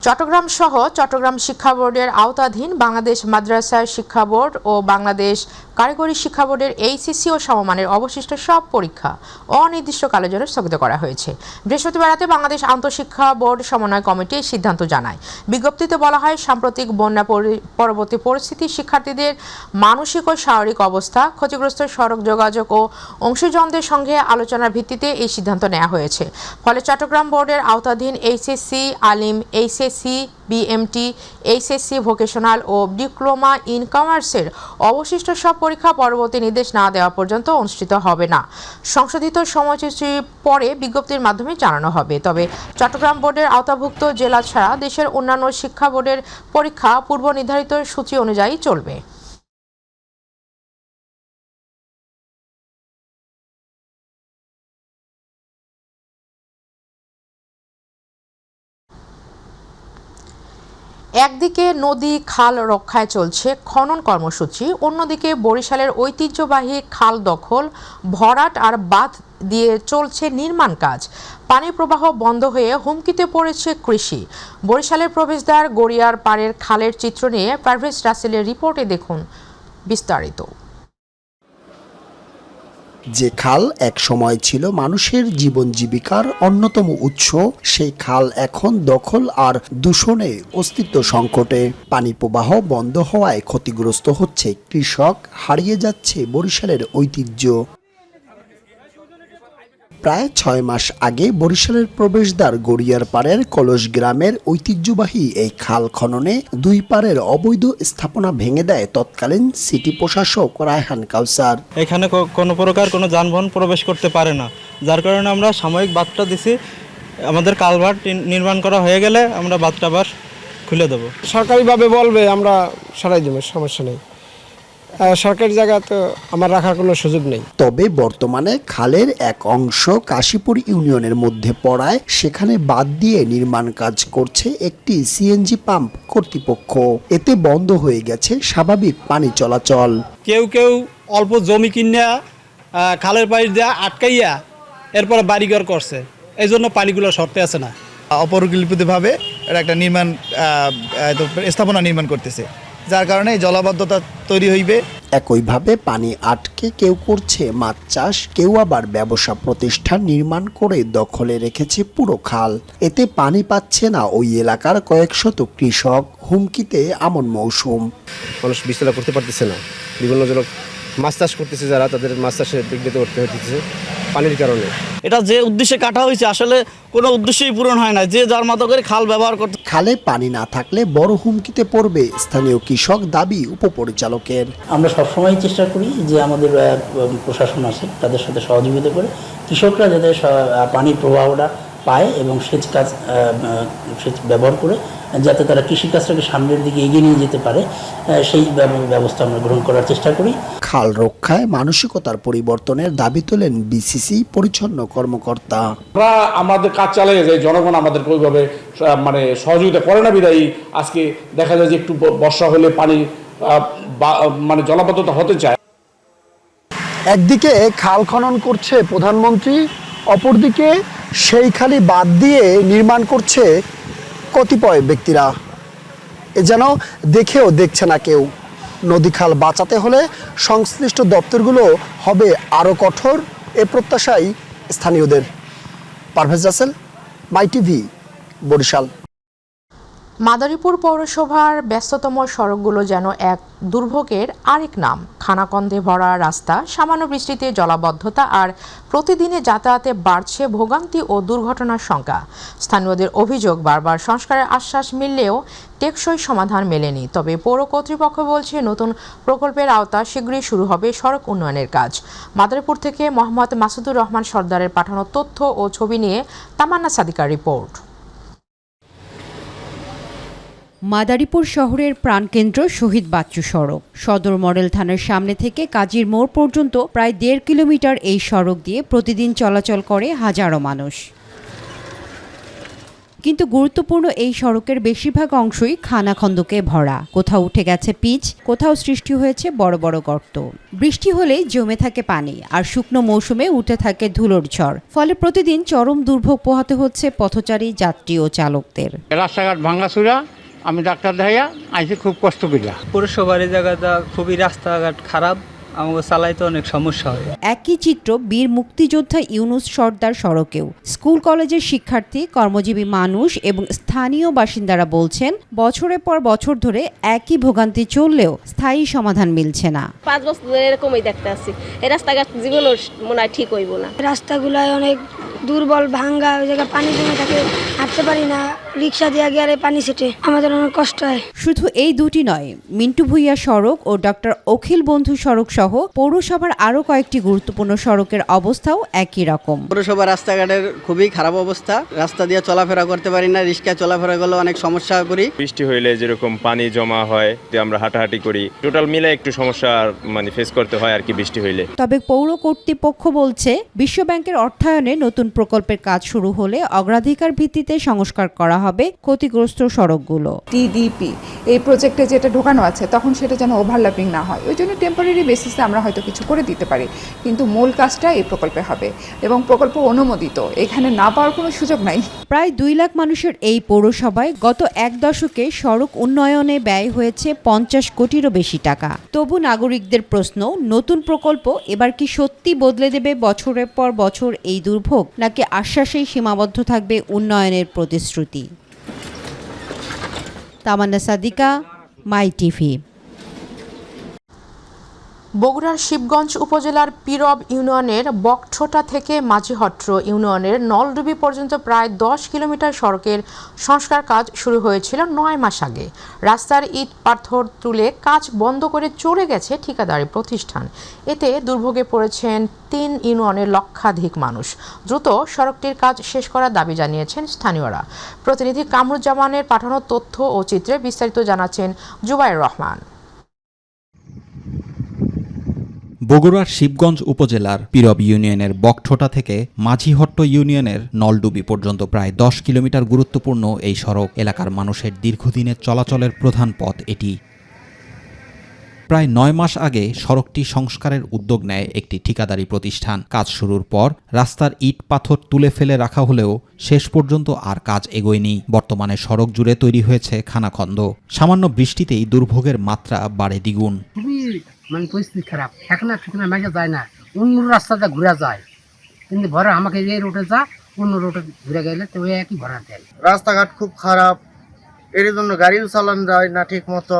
চট্টগ্রাম সহ চট্টগ্রাম শিক্ষা বোর্ডের আওতাধীন বাংলাদেশ মাদ্রাসা শিক্ষা বোর্ড ও বাংলাদেশ কারিগরি শিক্ষা বোর্ডের এইচএসসি ও সমমানের অবশিষ্ট সব পরীক্ষা অনির্দিষ্টকালের জন্য স্থগিত করা হয়েছে। বৃহস্পতিবার রাতে বাংলাদেশ আন্তঃশিক্ষা বোর্ড সমন্বয় কমিটি এই সিদ্ধান্ত জানায়। বিজ্ঞপ্তিতে বলা হয়, সাম্প্রতিক বন্যা পরবর্তী পরিস্থিতি, শিক্ষার্থীদের মানসিক ও শারীরিক অবস্থা, ক্ষতিগ্রস্ত সড়ক যোগাযোগ ও অংশীজনদের সঙ্গে আলোচনার ভিত্তিতে এই সিদ্ধান্ত নেওয়া হয়েছে। ফলে চট্টগ্রাম বোর্ডের আওতাধীন HSC, Alim, HSC, BMT, HSC vocational ও ডিপ্লোমা ইন কমার্সের অবশিষ্ট সব পরীক্ষা পরবর্তী নির্দেশ না দেওয়া পর্যন্ত অনুষ্ঠিত হবে না। সংশোধিত সময়সূচি পরে বিজ্ঞপ্তির মাধ্যমে জানানো হবে। তবে চট্টগ্রাম বোর্ডের আওতাভুক্ত জেলা ছাড়া দেশের অন্যান্য শিক্ষা বোর্ডের পরীক্ষা পূর্ব নির্ধারিত সূচি অনুযায়ী চলবে। একদিকে নদী খাল রক্ষায় চলছে খনন কর্মসূচি, অন্যদিকে বরিশালের ঐতিহ্যবাহী খাল দখল, ভরাট আর বাঁধ দিয়ে চলছে নির্মাণ কাজ। পানির প্রবাহ বন্ধ হয়ে হুমকিতে পড়েছে কৃষি। বরিশালের প্রবেশদ্বার গড়িয়ার পাড়ের খালের চিত্র নিয়ে পারভেজ রাসেলের রিপোর্টে দেখুন বিস্তারিত। যে খাল এক সময় ছিল মানুষের জীবন জীবিকার অন্যতম উৎস, সেই খাল এখন দখল আর দূষণে অস্তিত্ব সংকটে। পানি প্রবাহ বন্ধ হওয়ায় ক্ষতিগ্রস্ত হচ্ছে কৃষক, হারিয়ে যাচ্ছে বরিশালের ঐতিহ্য। প্রায় 6 মাস আগে বরিশালের প্রবেশদ্বার গড়িয়ার পাড়ের কলস গ্রামের ঐতিহ্যবাহী এই খাল খননে দুই পাড়ের অবৈধ স্থাপনা ভেঙে দেয় তৎকালীন সিটি প্রশাসক রায়হান কাউসার। এখানে কোনো প্রকার কোনো যানবাহন প্রবেশ করতে পারে না, যার কারণে আমরা সাময়িক বাঁধটা দিছি। আমাদের কালভার্ট নির্মাণ করা হয়ে গেলে আমরা বাঁধটা আবার খুলে দেবো। সরকারিভাবে বলবে আমরা সরাই দেবো, সমস্যা নেই। সরকারি জায়গা তো আমার রাখার কোনো সুযোগ নেই। তবে বর্তমানে খালের এক অংশ কাশীপুর ইউনিয়নের মধ্যে পড়ায় সেখানে বাদ দিয়ে নির্মাণ কাজ করছে একটি সিএনজি পাম্প কর্তৃপক্ষ। এতে বন্ধ হয়ে গেছে স্বাভাবিক পানি চলাচল। কেউ কেউ অল্প জমি কিনা খালের পাশ দিয়ে আটকাইয়া এরপরে বাড়িঘর করছে, এই জন্য পানিগুলো সরতে আসে না। অপরিকল্পিতভাবে এটা একটা নির্মাণ স্থাপনা নির্মাণ করতেছে, যার কারণে জলাবদ্ধতা তৈরি হইবে। একইভাবে পানি আটকে কেউ করছে মাছ চাষ, কেউ আবার ব্যবসা প্রতিষ্ঠান নির্মাণ করে দখলে রেখেছে পুরো খাল। এতে পানি পাচ্ছে না ওই এলাকার কয়েক শত কৃষক, হুমকিতে আমন মৌসুম। মানুষ বিস্তার করতে পারতেছে না, বিভিন্নজনক মাছ চাষ করতেছে, যারা তাদের মাছ চাষে বিঘ্নিত করতে হচ্ছে পানির কারণে। এটা যে উদ্দেশ্যে কাটা হয়েছে আসলে কোনো উদ্দেশ্যই পূরণ হয় না, যে যার মতো করে খাল ব্যবহার করতে। খালে পানি না থাকলে বড় হুমকিতে পড়বে স্থানীয় কৃষক, দাবি উপপরিচালকের। আমরা সবসময় চেষ্টা করি যে আমাদের প্রশাসন আছে তাদের সাথে সহযোগিতা করে কৃষকরা যাতে পানির প্রবাহটা পায় এবং সেচ ব্যবহার করে যাতে তারা কৃষিকাজটাকে সামনের দিকে এগিয়ে নিয়ে যেতে পারে, সেই ব্যবস্থা আমরা গ্রহণ করার চেষ্টা করি। খাল রক্ষায় মানসিকতার পরিবর্তনের দাবি তোলেন বিসিসি পরিচ্ছন্ন কর্মকর্তা। আমরা আমাদের কাজ চালিয়ে যাই, জনগণ আমাদেরকে ওইভাবে সহযোগিতা করে না বিদায়ী আজকে দেখা যায় যে একটু বর্ষা হলে পানি জলাবদ্ধতা হতে চায়। একদিকে খাল খনন করছে প্রধানমন্ত্রী, অপরদিকে সেই খালি বাদ দিয়ে নির্মাণ করছে কতিপয় ব্যক্তিরা। এ যেন দেখেও দেখছে না কেউ। নদী খাল বাঁচাতে হলে সংশ্লিষ্ট দপ্তরগুলো হবে আরও কঠোর, এ প্রত্যাশাই স্থানীয়দের। পারভেজ রাসেল, মাই টিভি, বরিশাল। মাদারীপুর পৌরসভার ব্যস্ততম সড়কগুলো যেন এক দুর্ভোগের আরেক নাম। খানাকন্দে ভরা রাস্তা, সামান্য বৃষ্টিতে জলাবদ্ধতা আর প্রতিদিনে যাতায়াতে বাড়ছে ভোগান্তি ও দুর্ঘটনার সংখ্যা। স্থানীয়দের অভিযোগ, বারবার সংস্কারের আশ্বাস মিললেও টেকসই সমাধান মেলেনি। তবে পৌর কর্তৃপক্ষ বলছে নতুন প্রকল্পের আওতা শীঘ্রই শুরু হবে সড়ক উন্নয়নের কাজ। মাদারীপুর থেকে মোহাম্মদ মাসুদুর রহমান সর্দারের পাঠানো তথ্য ও ছবি নিয়ে তামান্না সাদিকার রিপোর্ট। মাদারীপুর শহরের প্রাণকেন্দ্র শহীদ বাচ্চু সড়ক। সদর মডেল থানার সামনে থেকে কাজীর মোড় পর্যন্ত প্রায় 1.5 কিলোমিটার এই সড়ক দিয়ে প্রতিদিন চলাচল করে হাজারো মানুষ। কিন্তু গুরুত্বপূর্ণ এই সড়কের বেশিরভাগ অংশই খানাখন্দকে ভরা। কোথাও উঠে গেছে পিচ, কোথাও সৃষ্টি হয়েছে বড় বড় গর্ত। বৃষ্টি হলেই জমে থাকে পানি, আর শুকনো মৌসুমে উঠে থাকে ধুলোর ঝড়। ফলে প্রতিদিন চরম দুর্ভোগ পোহাতে হচ্ছে পথচারী, যাত্রী ও চালকদের। রাস্তাঘাট ভাঙাচুরা, আমি ডাক্তার দেখাইয়া আইসি খুব কষ্ট পেলাম। পৌরসভার এই জায়গাটা খুবই রাস্তাঘাট খারাপ, আমাকে চালাইতে অনেক সমস্যা হয়। একই চিত্র বীর মুক্তিযোদ্ধা ইউনুস সর্দার সড়কেও। স্কুল কলেজের শিক্ষার্থী, কর্মজীবী মানুষ এবং স্থানীয় বাসিন্দারা বলছেন, বছরের পর বছর ধরে একই ভোগান্তি চললেও স্থায়ী সমাধান মিলছে না। 5 বছর ধরে এরকমই দেখতে আসছি, এই রাস্তাঘাট জীবনও মনে হয় ঠিক হইব না। রাস্তাগুলায় অনেক দুর্বল, ভাঙ্গা, ওই জায়গায় পানি জমে থাকে, হাঁটতে পারি না, রিক্সা দিয়ে গেলে পানি ছেটে, আমাদের অনেক কষ্ট হয়। শুধু এই দুটি নয়, মিন্টু ভুইয়া সড়ক ও ডক্টর অখিল বন্ধু সড়ক সহ পৌরসভার আরও কয়েকটি গুরুত্বপূর্ণ সড়কের অবস্থাও একই রকম। পৌরসভা রাস্তাঘাটের খুবই খারাপ অবস্থা, রাস্তা দিয়ে চলাফেরা করতে পারি না, রিক্সা চলাফেরা করলে অনেক সমস্যা করি। বৃষ্টি হইলে যেরকম পানি জমা হয়, আমরা হাঁটাহাঁটি করি, টোটাল মিলে একটু সমস্যা ফেস করতে হয় আর কি বৃষ্টি হইলে। তবে পৌর কর্তৃপক্ষ বলছে, বিশ্বব্যাংকের অর্থায়নে নতুন প্রকল্পের কাজ শুরু হলে অগ্রাধিকার ভিত্তিতে সংস্কার করা হবে ক্ষতিগ্রস্ত সড়কগুলো। টিডিপি এই প্রজেক্টে যেটা ঢোকানো আছে তখন সেটা যেন ওভারল্যাপিং না হয়, ওই জন্য টেম্পোরারি বেসিসে আমরা হয়তো কিছু করে দিতে পারি, কিন্তু মূল কাজটা এই প্রকল্পে হবে এবং প্রকল্প অনুমোদিত, এখানে না পাওয়ার কোনো সুযোগ নাই। প্রায় 2 লাখ মানুষের এই পৌরসভায় গত 1 দশকে সড়ক উন্নয়নে ব্যয় হয়েছে 50 কোটিরও বেশি টাকা। তবু নাগরিকদের প্রশ্ন, নতুন প্রকল্প এবার কি সত্যি বদলে দেবে বছরের পর বছর এই দুর্ভোগ, নাকি আশ্বাসেই সীমাবদ্ধ থাকবে উন্নয়নের প্রতিশ্রুতি? তামান্না সাদিকা, মাই টিভি। বগুড়ার শিবগঞ্জ উপজেলার পিরব ইউনিয়নের বকঠোটা থেকে মাঝিহট্ট ইউনিয়নের নলডুবি পর্যন্ত প্রায় 10 কিলোমিটার সড়কের সংস্কার কাজ শুরু হয়েছিল 9 মাস আগে। রাস্তার ইট পাথর তুলে কাজ বন্ধ করে চলে গেছে ঠিকাদারি প্রতিষ্ঠান। এতে দুর্ভোগে পড়েছেন 3 ইউনিয়নের লক্ষাধিক মানুষ। দ্রুত সড়কটির কাজ শেষ করার দাবি জানিয়েছেন স্থানীয়রা। প্রতিনিধি কামরুজ্জামানের পাঠানো তথ্য ও চিত্রে বিস্তারিত জানাচ্ছেন জুবায়ের রহমান। বগুড়ার শিবগঞ্জ উপজেলার পিরব ইউনিয়নের বকঠোটা থেকে মাঝিহট্ট ইউনিয়নের নলডুবি পর্যন্ত প্রায় 10 কিলোমিটার গুরুত্বপূর্ণ এই সড়ক এলাকার মানুষের দীর্ঘদিনের চলাচলের প্রধান পথ এটি। প্রায় 9 মাস আগে সড়কটি সংস্কারের উদ্যোগ নেয় একটি ঠিকাদারি প্রতিষ্ঠান। কাজ শুরুর পর রাস্তার ইট পাথর তুলে ফেলে রাখা হলেও শেষ পর্যন্ত আর কাজ এগোয়নি। বর্তমানে সড়ক জুড়ে তৈরি হয়েছে খানাখন্দ। সামান্য বৃষ্টিতেই দুর্ভোগের মাত্রা বাড়ে দ্বিগুণ। পরিস্থিতি খারাপ, ঠিকানা মেঘে যায় না, অন্য রাস্তাটা ঘুরে যায়, কিন্তু ভরা আমাকে এই রোডে যা, অন্য রোডে ঘুরে গেলে তো একই ভরা দেয়। রাস্তাঘাট খুব খারাপ, এর জন্য গাড়িও চালানো যায় না ঠিক মতো,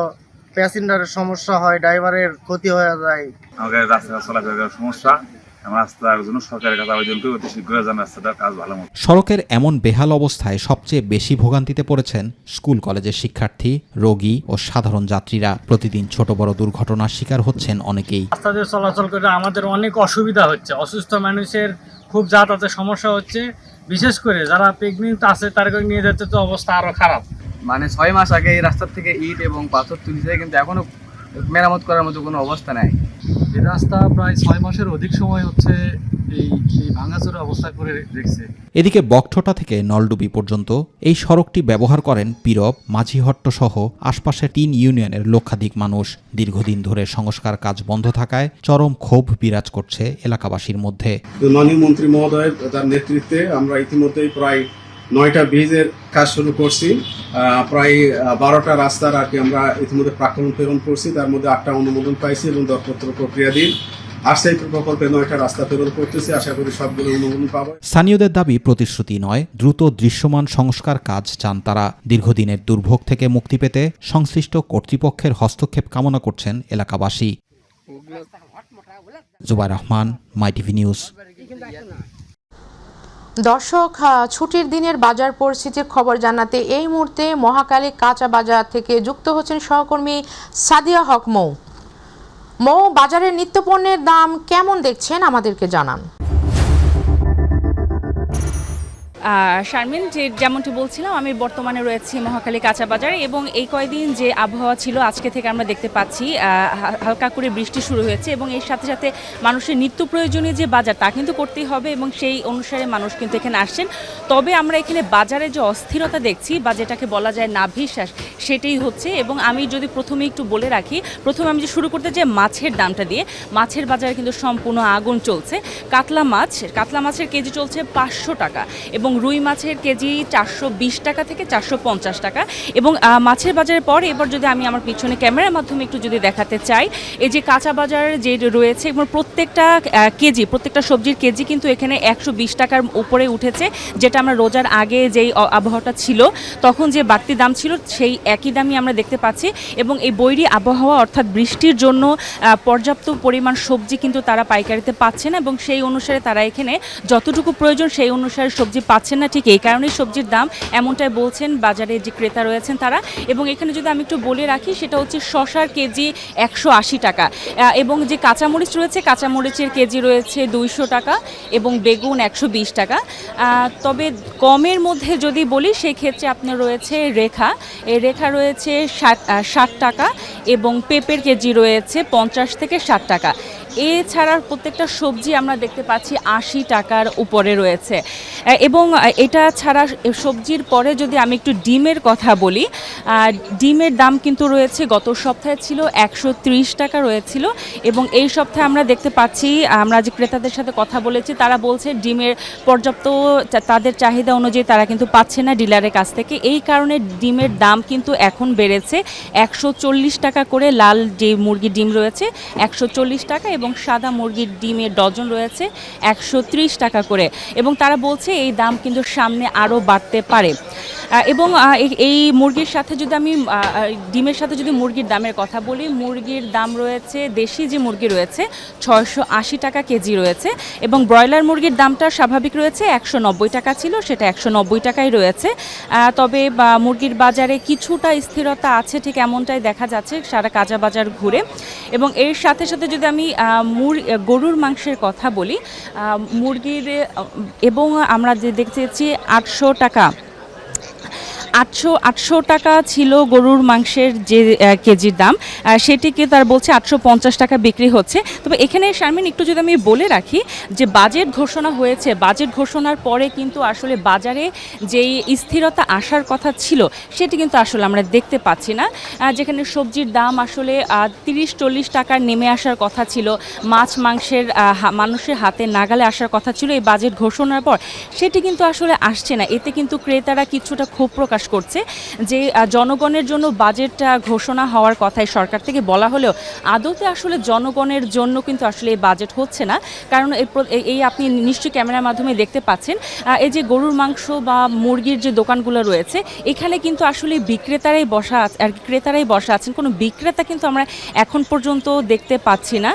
প্যাসেঞ্জারের সমস্যা হয়, ড্রাইভারের ক্ষতি হয়ে যায়। আমাদের রাস্তাঘাট চলাচলের সমস্যা, রাস্তার জন্য সরকারের কাছে আবেদন করে অতি শীঘ্র যেন রাস্তাটার কাজ ভালো মতো। সড়কের এমন বেহাল অবস্থায় সবচেয়ে বেশি ভোগান্তিতে পড়েছেন স্কুল কলেজের শিক্ষার্থী, রোগী ও সাধারণ যাত্রীরা। প্রতিদিন ছোট বড় দুর্ঘটনার শিকার হচ্ছেন অনেকেই। রাস্তা দিয়ে চলাচল করে আমাদের অনেক অসুবিধা হচ্ছে, অসুস্থ মানুষের খুব যাতায়াতের সমস্যা হচ্ছে, বিশেষ করে যারা প্রেগনেন্ট আছে তাদেরকে নিয়ে যেতে তো অবস্থা আরো খারাপ। 6 মাস আগে এই রাস্তার থেকে ইট এবং পাথর তুলেছে, কিন্তু এখনো মেরামত করার মতো কোনো অবস্থা নাই। এই রাস্তা প্রায় 6 মাসের অধিক সময় হচ্ছে এই ভাঙাচোরা অবস্থা করে রেখেছে। এদিকে বকঠোটা থেকে নলডুবি পর্যন্ত এই সড়কটি ব্যবহার করেন পিরব, মাঝিহট্ট সহ আশপাশের 3 ইউনিয়নের লক্ষাধিক মানুষ। দীর্ঘদিন ধরে সংস্কার কাজ বন্ধ থাকায় চরম ক্ষোভ বিরাজ করছে এলাকাবাসীর মধ্যে। মাননীয় মন্ত্রী মহোদয় তার নেতৃত্বে আমরা ইতিমধ্যেই প্রায় 9টা ব্রিজের কাজ শুরু করছি। প্রায় 12টা রাস্তার আর কি আমরা ইতিমধ্যে প্রাক্কলন প্রেরণ করছি, তার মধ্যে 8টা অনুমোদন পাইছি এবং দরপত্র প্রক্রিয়াধীন। আশ্রয় প্রকল্পে 9টা রাস্তা প্রেরণ করতেছি, আশা করি সবগুলো অনুমোদন পাবো। স্থানীয়দের দাবি প্রতিশ্রুতি নয়, দ্রুত দৃশ্যমান সংস্কার কাজ চান তারা। দীর্ঘদিনের দুর্ভোগ থেকে মুক্তি পেতে সংশ্লিষ্ট কর্তৃপক্ষের হস্তক্ষেপ কামনা করছেন এলাকাবাসী। জুবায়ের রহমান, মাই টিভি নিউজ। দর্শক, ছুটির দিনের বাজার পরিস্থিতির খবর জানাতে এই মুহূর্তে মহাখালী কাঁচা বাজার থেকে যুক্ত হচ্ছেন সহকর্মী সাদিয়া হক মৌ। বাজারের নিত্যপণ্যের দাম কেমন দেখছেন আমাদেরকে জানান। শারমিন, যেমনটি বলছিলাম, আমি বর্তমানে রয়েছি মহাখালী কাঁচা বাজারে এবং এই কয়দিন যে আবহাওয়া ছিল আজকে থেকে আমরা দেখতে পাচ্ছি হালকা করে বৃষ্টি শুরু হয়েছে এবং এর সাথে সাথে মানুষের নিত্য প্রয়োজনীয় যে বাজার তা কিন্তু করতেই হবে এবং সেই অনুসারে মানুষ কিন্তু এখানে আসছেন। তবে আমরা এখানে বাজারে যে অস্থিরতা দেখছি বা যেটাকে বলা যায় নাভিশ্বাস, সেটাই হচ্ছে। এবং আমি যদি প্রথমে একটু বলে রাখি, প্রথমে আমি যে শুরু করতে চাই মাছের দামটা দিয়ে। মাছের বাজারে কিন্তু সম্পূর্ণ আগুন চলছে। কাতলা মাছের কেজি চলছে 500 টাকা এবং রুই মাছের কেজি 420 টাকা থেকে 450 টাকা। এবং মাছের বাজারের পর এবার যদি আমি আমার পিছনে ক্যামেরার মাধ্যমে একটু যদি দেখাতে চাই, এই যে কাঁচা বাজার যে রয়েছে এবং প্রত্যেকটা সবজির কেজি কিন্তু এখানে 120 টাকার উপরে উঠেছে, যেটা আমরা রোজার আগে যেই আবহাওয়াটা ছিল তখন যে বাড়তি দাম ছিল সেই একই দামই আমরা দেখতে পাচ্ছি। এবং এই বৈরী আবহাওয়া অর্থাৎ বৃষ্টির জন্য পর্যাপ্ত পরিমাণ সবজি কিন্তু তারা পাইকারিতে পাচ্ছে না এবং সেই অনুসারে তারা এখানে যতটুকু প্রয়োজন সেই অনুসারে সবজি পাচ্ছেন না। ঠিক এই কারণেই সবজির দাম এমনটাই বলছেন বাজারে যে ক্রেতা রয়েছেন তারা। এবং এখানে যদি আমি একটু বলে রাখি, সেটা হচ্ছে শসার কেজি 180 টাকা এবং যে কাঁচামরিচ রয়েছে কাঁচামরিচের কেজি রয়েছে 200 টাকা এবং বেগুন 120 টাকা। তবে কমের মধ্যে যদি বলি সেই ক্ষেত্রে আপনার রয়েছে রেখা রয়েছে 60 টাকা এবং পেঁপের কেজি রয়েছে 50 থেকে 60 টাকা। এছাড়া প্রত্যেকটা সবজি আমরা দেখতে পাচ্ছি 80 টাকার উপরে রয়েছে। এবং এটা ছাড়া সবজির পরে যদি আমি একটু ডিমের কথা বলি, ডিমের দাম কিন্তু রয়েছে গত সপ্তাহে ছিল 130 টাকা রয়েছিল এবং এই সপ্তাহে আমরা দেখতে পাচ্ছি, আমরা যে ক্রেতাদের সাথে কথা বলেছি তারা বলছে ডিমের পর্যাপ্ত তাদের চাহিদা অনুযায়ী তারা কিন্তু পাচ্ছে না ডিলারের কাছ থেকে। এই কারণে ডিমের দাম কিন্তু এখন বেড়েছে 140 টাকা করে। লাল যে মুরগির ডিম রয়েছে 140 টাকা এবং সাদা মুরগির ডিমের ডজন রয়েছে 130 টাকা করে এবং তারা বলছে এই দাম কিন্তু সামনে আরও বাড়তে পারে। এবং এই মুরগির সাথে যদি আমি ডিমের সাথে যদি মুরগির দামের কথা বলি, মুরগির দাম রয়েছে, দেশি যে মুরগি রয়েছে 680 টাকা কেজি রয়েছে এবং ব্রয়লার মুরগির দামটা স্বাভাবিক রয়েছে 190 টাকা ছিল, সেটা 190 টাকাই রয়েছে। তবে মুরগির বাজারে কিছুটা স্থিরতা আছে, ঠিক এমনটাই দেখা যাচ্ছে সারা কাঁচা বাজার ঘুরে। এবং এর সাথে সাথে যদি আমি গরুর মাংসের কথা বলি, মুরগির এবং আমরা যে দেখতেছি 800 টাকা ছিল গরুর মাংসের যে কেজির দাম, সেটিকে তার বলছে 850 টাকা বিক্রি হচ্ছে। তবে এখানে শারমিন একটু যদি আমি বলে রাখি যে বাজেট ঘোষণা হয়েছে, বাজেট ঘোষণার পরে কিন্তু আসলে বাজারে যেই স্থিরতা আসার কথা ছিল সেটি কিন্তু আসলে আমরা দেখতে পাচ্ছি না। যেখানে সবজির দাম আসলে 30-40 টাকার নেমে আসার কথা ছিল, মাছ মাংসের মানুষের হাতে নাগালে আসার কথা ছিল এই বাজেট ঘোষণার পর, সেটি কিন্তু আসলে আসছে না। এতে কিন্তু ক্রেতারা কিছুটা ক্ষোভ প্রকাশ করছে যে জনগণের জন্য বাজেটটা ঘোষণা হওয়ার কথাই সরকার থেকে বলা হলেও আদতে আসলে জনগণের জন্য কিন্তু আসলে এই বাজেট হচ্ছে না। কারণ এই আপনি নিশ্চয়ই ক্যামেরার মাধ্যমে দেখতে পাচ্ছেন, এই যে গরুর মাংস বা মুরগির যে দোকানগুলো রয়েছে এখানে কিন্তু আসলে বিক্রেতারাই বসা আর ক্রেতারাই বসা আছেন, কোনো বিক্রেতা কিন্তু আমরা এখন পর্যন্ত দেখতে পাচ্ছি না।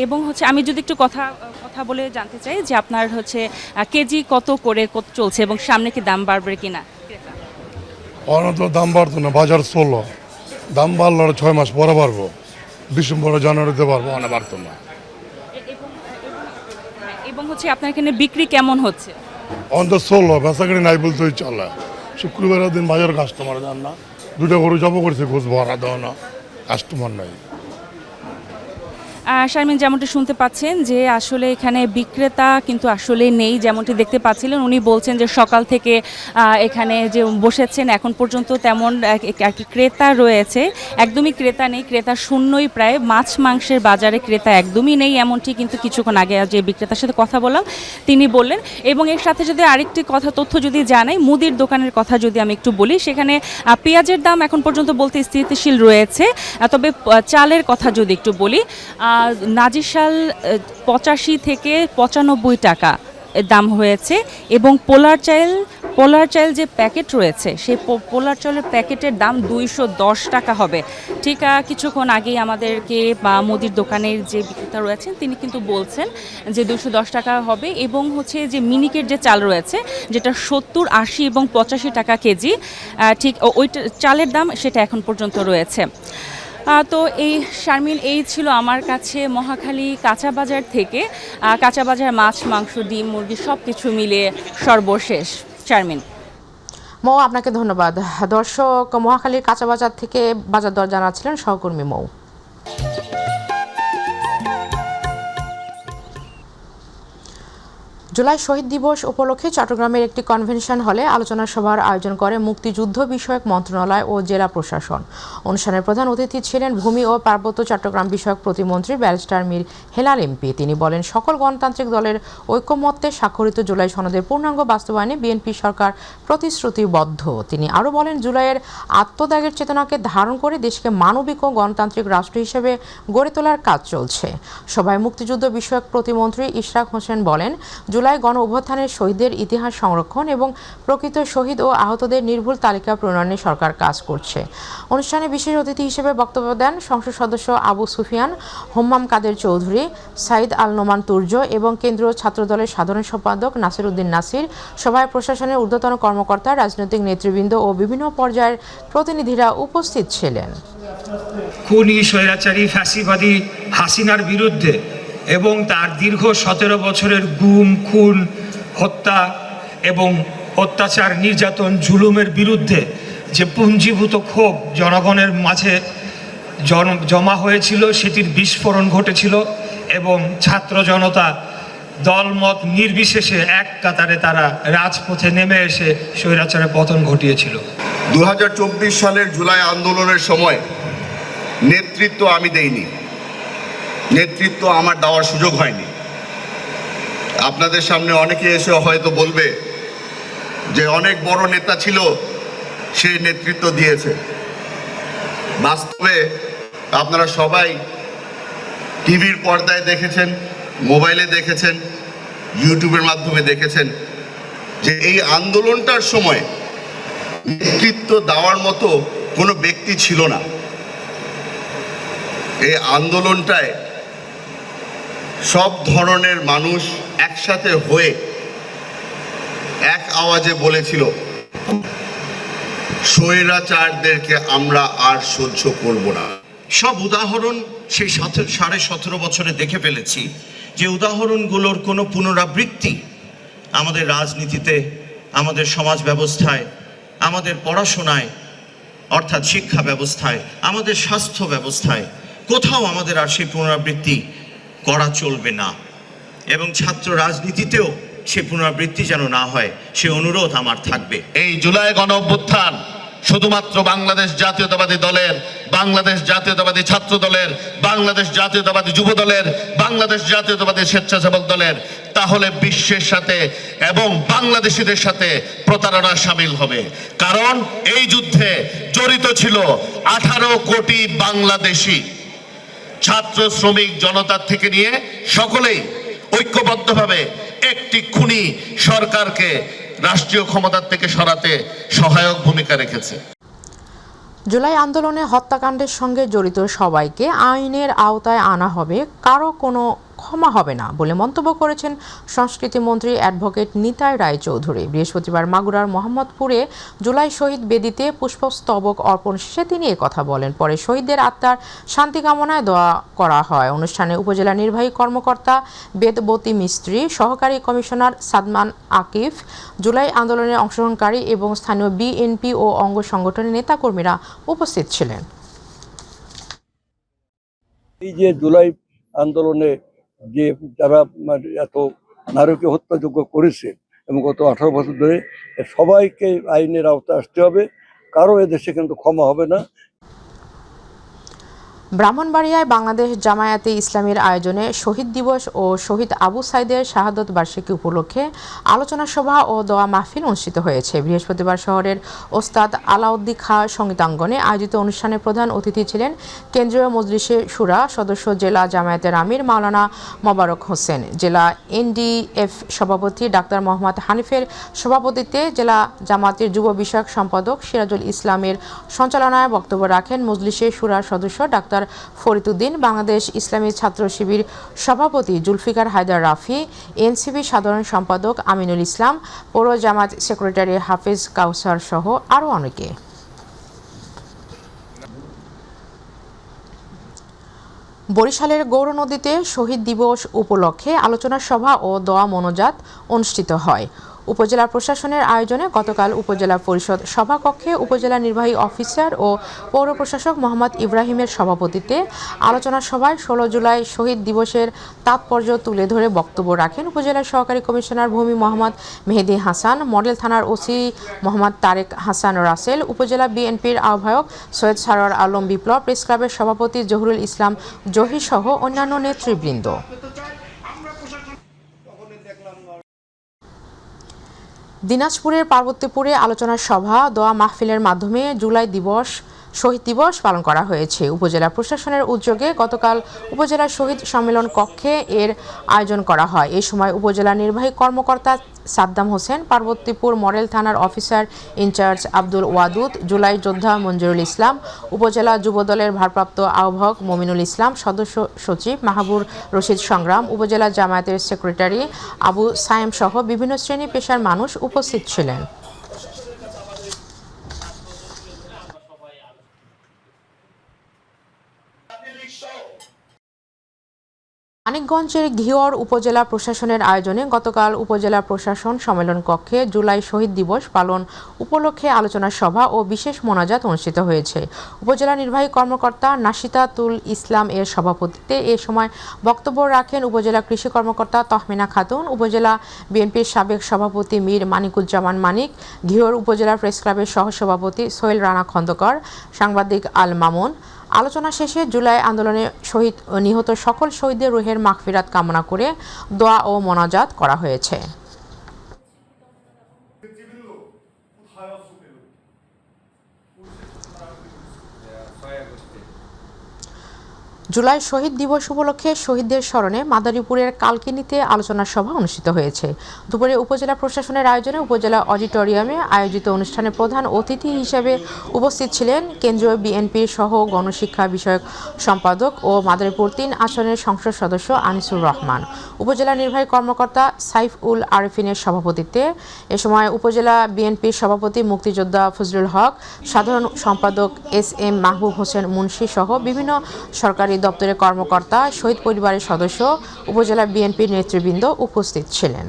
এবং হচ্ছে আমি যদি একটু কথা বলে জানতে চাই যে আপনার হচ্ছে কেজি কত করে চলছে এবং সামনে কি দাম বাড়বে কিনা? অনেক তো দাম বাড়তো না, বাজার 16, দাম বাড়লো 6 মাস পরে বাড়বো, ডিসেম্বরে জানুয়ারিতে বাড়বো, অনেক বাড়তো না। এবং হচ্ছে আপনার এখানে বিক্রি কেমন হচ্ছে? অন্তত 16, বেচাকেনি নাই বলতেই চলে। শুক্রবারের দিন বাজার কাস্টমার যান না, 2টা গরু জব করছে, ঘুষ ভরা দেওয়া না, কাস্টমার নাই। শারমিন, যেমনটি শুনতে পাচ্ছেন যে আসলে এখানে বিক্রেতা কিন্তু আসলে নেই, যেমনটি দেখতে পাচ্ছিলেন উনি বলছেন যে সকাল থেকে এখানে যে বসেছেন এখন পর্যন্ত তেমন আর কি ক্রেতা রয়েছে, একদমই ক্রেতা নেই, ক্রেতা শূন্যই প্রায়। মাছ মাংসের বাজারে ক্রেতা একদমই নেই, এমনটি কিন্তু কিছুক্ষণ আগে যে বিক্রেতার সাথে কথা বললাম তিনি বললেন। এবং এর সাথে যদি আরেকটি তথ্য যদি জানাই, মুদির দোকানের কথা যদি আমি একটু বলি, সেখানে পেঁয়াজের দাম এখন পর্যন্ত বলতে স্থিতিশীল রয়েছে। তবে চালের কথা যদি একটু বলি, নাজিরশাল 85 থেকে 95 টাকা দাম হয়েছে এবং পোলার চাল যে প্যাকেট রয়েছে সেই পোলার চালের প্যাকেটের দাম 210 টাকা হবে। ঠিক কিছুক্ষণ আগেই আমাদেরকে মুদির দোকানের যে বিক্রেতা রয়েছেন তিনি কিন্তু বলছেন যে 210 টাকা হবে। এবং হচ্ছে যে মিনিকেট যে চাল রয়েছে যেটা 70, 80 এবং 85 টাকা কেজি, ঠিক ওই চালের দাম সেটা এখন পর্যন্ত রয়েছে। তো এই শারমিন, এই ছিল আমার কাছে মহাখালী কাঁচা বাজার থেকে কাঁচা বাজার মাছ, মাংস, ডিম, মুরগি সব কিছু মিলে সর্বশেষ। শারমিন। মৌ, আপনাকে ধন্যবাদ। দর্শক, মহাখালীর কাঁচা বাজার থেকে বাজার দর জানাচ্ছিলেন সহকর্মী মৌ। জুলাই শহীদ দিবস উপলক্ষে চট্টগ্রামের একটি কনভেনশন হলে আলোচনা সভার আয়োজন করে মুক্তিযুদ্ধ বিষয়ক মন্ত্রণালয় ও জেলা প্রশাসন। অনুষ্ঠানের প্রধান অতিথি ছিলেন ভূমি ও পার্বত্য চট্টগ্রাম বিষয়ক প্রতিমন্ত্রী ব্যারিস্টার মীর হেলাল এমপি। তিনি বলেন, সকল গণতান্ত্রিক দলের ঐকমত্যে স্বাক্ষরিত জুলাই সনদের পূর্ণাঙ্গ বাস্তবায়নে বিএনপি সরকার প্রতিশ্রুতিবদ্ধ। তিনি আরও বলেন, জুলাইয়ের আত্মত্যাগের চেতনাকে ধারণ করে দেশকে মানবিক ও গণতান্ত্রিক রাষ্ট্র হিসেবে গড়ে তোলার কাজ চলছে। সভায় মুক্তিযুদ্ধ বিষয়ক প্রতিমন্ত্রী ইশরাক হোসেন বলেন, জুলাই গণ অভ্যুত্থানের শহীদদের ইতিহাস সংরক্ষণ এবং প্রকৃত শহীদ ও আহতদের নির্ভুল তালিকা প্রণয়নে সরকার কাজ করছে। অনুষ্ঠানে বিশেষ অতিথি হিসেবে বক্তব্য দেন সংসদ সদস্য আবু সুফিয়ান, হোম্মাম কাদের চৌধুরী, সাইদ আল নোমান তুর্য এবং কেন্দ্রীয় ছাত্রদলের সাধারণ সম্পাদক নাসির উদ্দিন নাসির। সভায় প্রশাসনের ঊর্ধ্বতন কর্মকর্তা, রাজনৈতিক নেতৃবৃন্দ ও বিভিন্ন পর্যায়ের প্রতিনিধিরা উপস্থিত ছিলেন। খুনি স্বৈরাচারী ফ্যাসিবাদী হাসিনার বিরুদ্ধে এবং তার দীর্ঘ 17 বছরের গুম, খুন, হত্যা এবং অত্যাচার, নির্যাতন, জুলুমের বিরুদ্ধে যে পুঞ্জীভূত ক্ষোভ জনগণের মাঝে জমা হয়েছিল, সেটির বিস্ফোরণ ঘটেছিল এবং ছাত্র জনতা দলমত নির্বিশেষে এক কাতারে তারা রাজপথে নেমে এসে স্বৈরাচারের পতন ঘটিয়েছিল। 2024 সালের জুলাই আন্দোলনের সময় নেতৃত্ব আমি দেইনি, নেতৃত্ব আমার দেওয়ার সুযোগ হয়নি। আপনাদের সামনে অনেকে এসে হয়তো বলবে যে অনেক বড় নেতা ছিল, সে নেতৃত্ব দিয়েছে। বাস্তবে আপনারা সবাই টিভির পর্দায় দেখেছেন, মোবাইলে দেখেছেন, ইউটিউবের মাধ্যমে দেখেছেন যে এই আন্দোলনটার সময় নেতৃত্ব দেওয়ার মতো কোনো ব্যক্তি ছিল না। এই আন্দোলনটায় সব ধরনের মানুষ একসাথে হয়ে এক আওয়াজে বলেছিল, স্বৈরাচারদেরকে আমরা আর সহ্য করব না। সব উদাহরণ সেই 17.5 বছরে দেখে ফেলেছি যে উদাহরণগুলোর কোনো পুনরাবৃত্তি আমাদের রাজনীতিতে, আমাদের সমাজ ব্যবস্থায়, আমাদের পড়াশোনায় অর্থাৎ শিক্ষা ব্যবস্থায়, আমাদের স্বাস্থ্য ব্যবস্থায় কোথাও আমাদের আর সেই পুনরাবৃত্তি করা চলবে না। এবং ছাত্র রাজনীতিতেও সে পুনরাবৃত্তি যেন না হয়, সে অনুরোধ আমার থাকবে। এই জুলাই গণ অভ্যুত্থান শুধুমাত্র বাংলাদেশ জাতীয়তাবাদী দলের, বাংলাদেশ জাতীয়তাবাদী ছাত্র দলের, বাংলাদেশ জাতীয়তাবাদী যুব দলের, বাংলাদেশ জাতীয়তাবাদী স্বেচ্ছাসেবক দলের, তাহলে বিশ্বের সাথে এবং বাংলাদেশিদের সাথে প্রতারণা সামিল হবে। কারণ এই যুদ্ধে জড়িত ছিল 18 কোটি বাংলাদেশি। ছাত্র, শ্রমিক, জনতার থেকে নিয়ে সকলেই ঐক্যবদ্ধভাবে একটি খুনি সরকারকে রাষ্ট্রীয় ক্ষমতার থেকে সরাতে সহায়ক ভূমিকা রেখেছে। জুলাই আন্দোলনে হত্যাকাণ্ডের সঙ্গে জড়িত সবাইকে আইনের আওতায় আনা হবে, কারো কোনো ক্ষমা হবে না বলে মন্তব্য করেছেন সংস্কৃতি মন্ত্রী অ্যাডভোকেট নিতাই রায়চৌধুরী। বৃহস্পতিবার মাগুরার মোহাম্মদপুরে জুলাই শহীদ বেদিতে পুষ্পস্তবক অর্পণ শেষে তিনি কথা বলেন। পরে শহীদদের আত্মার শান্তি কামনায় দোয়া করা হয়। অনুষ্ঠানে উপজেলা নির্বাহী কর্মকর্তা বেদবতী মিস্ত্রি, সহকারী কমিশনার সাদমান আকিফ, জুলাই আন্দোলনে অংশগ্রহণকারী এবং স্থানীয় বিএনপি ও অঙ্গ সংগঠনের নেতাকর্মীরা উপস্থিত ছিলেন। এই যে জুলাই আন্দোলনে যে যারা এত নারীকে হত্যাযোগ্য করেছে এবং গত 18 বছর ধরে, সবাইকে আইনের আওতায় আসতে হবে, কারো এদেশে কিন্তু ক্ষমা হবে না। ব্রাহ্মণবাড়িয়ায় বাংলাদেশ জামায়াতে ইসলামীর আয়োজনে শহীদ দিবস ও শহীদ আবু সাইদের শাহাদত বার্ষিকী উপলক্ষে আলোচনা সভা ও দোয়া মাহফিল অনুষ্ঠিত হয়েছে। বৃহস্পতিবার শহরের ওস্তাদ আলাউদ্দিন খাঁ সঙ্গীতাঙ্গনে আয়োজিত অনুষ্ঠানে প্রধান অতিথি ছিলেন কেন্দ্রীয় মজলিসে শুরা সদস্য জেলা জামায়াতের আমির মাওলানা মোবারক হোসেন। জেলা এনডিএফ সভাপতি ডাক্তার মোহাম্মদ হানিফের সভাপতিত্বে জেলা জামায়াতের যুব বিষয়ক সম্পাদক সিরাজুল ইসলামের সঞ্চালনায় বক্তব্য রাখেন মজলিসে শুরার সদস্য ডাক্তার ফরিদ উদ্দিন, বাংলাদেশ ইসলামী ছাত্র শিবির সভাপতি জুলফিকার হায়দার রাফি, এনসিপি সাধারণ সম্পাদক আমিনুল ইসলাম, পৌর জামায়াত সেক্রেটারি হাফিজ কাউসার সহ আরও অনেকে। বরিশালের গৌরনদীতে শহীদ দিবস উপলক্ষে আলোচনা সভা ও দোয়া মোনাজাত অনুষ্ঠিত হয়। উপজেলা প্রশাসনের আয়োজনে গতকাল উপজেলা পরিষদ সভাকক্ষে উপজেলা নির্বাহী অফিসার ও পৌর প্রশাসক মোহাম্মদ ইব্রাহিমের সভাপতিত্বে আলোচনা সভায় 16 জুলাই শহীদ দিবসের তাৎপর্য তুলে ধরে বক্তব্য রাখেন উপজেলার সহকারী কমিশনার ভূমি মোহাম্মদ মেহেদী হাসান, মডেল থানার ওসি মোহাম্মদ তারেক হাসান রাসেল, উপজেলা বিএনপির আহ্বায়ক সৈয়দ সারোয়ার আলম বিপ্লব, প্রেস ক্লাবের সভাপতি জহুরুল ইসলাম জহি সহ অন্যান্য নেতৃবৃন্দ। দিনাজপুরের পার্বতীপুরে আলোচনা সভা দোয়া মাহফিলের মাধ্যমে জুলাই দিবস শহীদ দিবস পালন করা হয়েছে। উপজেলা প্রশাসনের উদ্যোগে গতকাল উপজেলা শহীদ সম্মেলন কক্ষে এর আয়োজন করা হয়। এই সময় উপজেলা নির্বাহী কর্মকর্তা সাদ্দাম হোসেন, পার্বতীপুর মডেল থানার অফিসার ইনচার্জ আব্দুল ওয়াদুদ, জুলাই যোদ্ধা মঞ্জুরুল ইসলাম, উপজেলা যুবদলের ভারপ্রাপ্ত আহ্বায়ক মমিনুল ইসলাম, সদস্য সচিব মাহবুর রশিদ সংগ্রাম, উপজেলা জামায়াতের সেক্রেটারি আবু সায়েম সহ বিভিন্ন শ্রেণী পেশার মানুষ উপস্থিত ছিলেন। মানিকগঞ্জের ঘিওর উপজেলা প্রশাসনের আয়োজনে গতকাল উপজেলা প্রশাসন সম্মেলন কক্ষে জুলাই শহীদ দিবস পালন উপলক্ষে আলোচনা সভা ও বিশেষ মোনাজাত অনুষ্ঠিত হয়েছে। উপজেলা নির্বাহী কর্মকর্তা নাশিতাতুল ইসলাম এর সভাপতিত্বে এ সময় বক্তব্য রাখেন উপজেলা কৃষি কর্মকর্তা তহমিনা খাতুন, উপজেলা বিএনপির সাবেক সভাপতি মীর মানিকুজ্জামান মানিক, ঘিওর উপজেলা প্রেস ক্লাবের সহসভাপতি সোহেল রানা খন্দকার, সাংবাদিক আল মামুন। আলোচনা শেষে জুলাই আন্দোলনে শহীদ নিহত সকল শহীদদের রুহের মাগফিরাত কামনা করে দোয়া ও মোনাজাত করা হয়েছে। জুলাই শহীদ দিবস উপলক্ষে শহীদদের স্মরণে মাদারীপুরের কালকিনিতে আলোচনা সভা অনুষ্ঠিত হয়েছে। দুপুরে উপজেলা প্রশাসনের আয়োজনে উপজেলা অডিটোরিয়ামে আয়োজিত অনুষ্ঠানে প্রধান অতিথি হিসেবে উপস্থিত ছিলেন কেন্দ্রীয় বিএনপির সহ গণশিক্ষা বিষয়ক সম্পাদক ও মাদারীপুর 3 আসনের সংসদ সদস্য আনিসুর রহমান। উপজেলা নির্বাহী কর্মকর্তা সাইফ-উল আরেফিনের সভাপতিত্বে এ সময় উপজেলা বিএনপির সভাপতি মুক্তিযোদ্ধা ফজলুল হক, সাধারণ সম্পাদক SM মাহবুব হোসেন মুন্সি সহ বিভিন্ন সরকারি দপ্তরের কর্মকর্তা, শহীদ পরিবারের সদস্য, উপজেলা বিএনপির নেতৃবৃন্দ উপস্থিত ছিলেন।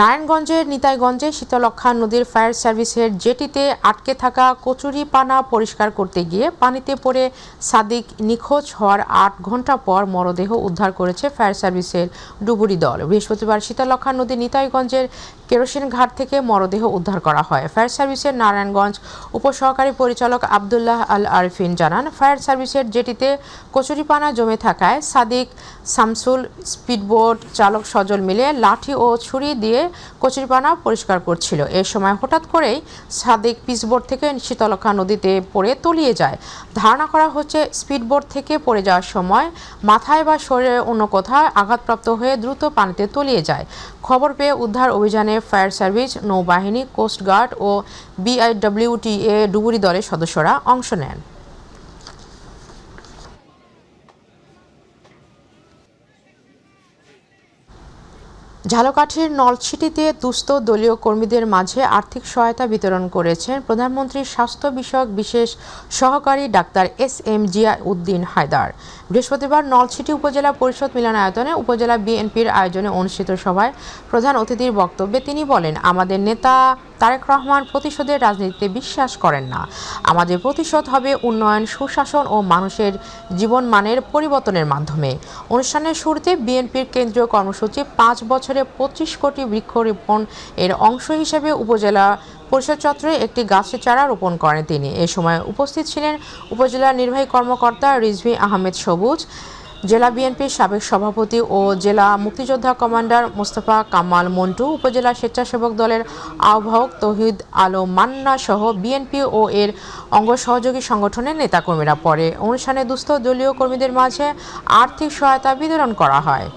নারায়ণগঞ্জের নিতাইগঞ্জে শীতলক্ষ্যা নদীর ফায়ার সার্ভিসের জেটিতে আটকে থাকা কচুরিপানা পরিষ্কার করতে গিয়ে পানিতে পড়ে সাদিক নিখোঁজ হওয়ার 8 ঘন্টা পর মরদেহ উদ্ধার করেছে ফায়ার সার্ভিসের ডুবুরি দল। বৃহস্পতিবার শীতলক্ষ্যা নদী নিতাইগঞ্জের কেরোসিন ঘাট থেকে মরদেহ উদ্ধার করা হয়। ফায়ার সার্ভিসের নারায়ণগঞ্জ উপসহকারী পরিচালক আবদুল্লাহ আল আরিফিন জানান, ফায়ার সার্ভিসের জেটিতে কচুরিপানা জমে থাকায় সাদিক, শামসুল, স্পিডবোট চালক সজল মিলে লাঠি ও ছুরি দিয়ে কচুরিপানা পরিষ্কার করছিল। এ সময় হঠাৎ করেই সাদিক পিসবোট থেকে শীতলক্ষ্যা নদীতে পড়ে তলিয়ে যায়। ধারণা করা হচ্ছে স্পিডবোট থেকে পড়ে যাওয়ার সময় মাথায় বা শরীরের অন্য কোথাও আঘাতপ্রাপ্ত হয়ে দ্রুত পানিতে তলিয়ে যায়। খবর পেয়ে উদ্ধার অভিযানে ফায়ার সার্ভিস, নৌবাহিনী, কোস্টগার্ড ও BIWTA ডুবুরি দলের সদস্যরা অংশ নেন। ঝালকাঠির নলছিটিতে দুস্থ দলীয় কর্মীদের মাঝে আর্থিক সহায়তা বিতরণ করেছেন প্রধানমন্ত্রীর স্বাস্থ্য বিষয়ক বিশেষ সহকারী ডাক্তার SM জিয়া উদ্দিন হায়দার। বৃহস্পতিবার নলছিটি উপজেলা পরিষদ মিলনায়তনে উপজেলা বিএনপির আয়োজনে অনুষ্ঠিত সভায় প্রধান অতিথির বক্তব্যে তিনি বলেন, আমাদের নেতা তারেক রহমান প্রতিশোধের রাজনীতিতে বিশ্বাস করেন না। আমাদের প্রতিশোধ হবে উন্নয়ন, সুশাসন ও মানুষের জীবনমানের পরিবর্তনের মাধ্যমে। অনুষ্ঠানের শুরুতে বিএনপির কেন্দ্রীয় কর্মসূচি 5 বছরে 25 কোটি বৃক্ষরোপণ এর অংশ হিসেবে উপজেলা পরিষদ চত্বরে একটি গাছের চারা রোপণ করেন তিনি। এ সময় উপস্থিত ছিলেন উপজেলা নির্বাহী কর্মকর্তা রিজভী আহমেদ সবুজ, জেলা বিএনপির সাবেক সভাপতি ও জেলা মুক্তিযোদ্ধা কমান্ডার মোস্তফা কামাল মন্টু, উপজেলা স্বেচ্ছাসেবক দলের আহ্বায়ক তৌহিদ আলম মান্না সহ বিএনপি ও এর অঙ্গ সহযোগী সংগঠনের নেতাকর্মীরা। পরে অনুষ্ঠানে দুস্থ দলীয় কর্মীদের মাঝে আর্থিক সহায়তা বিতরণ করা হয়।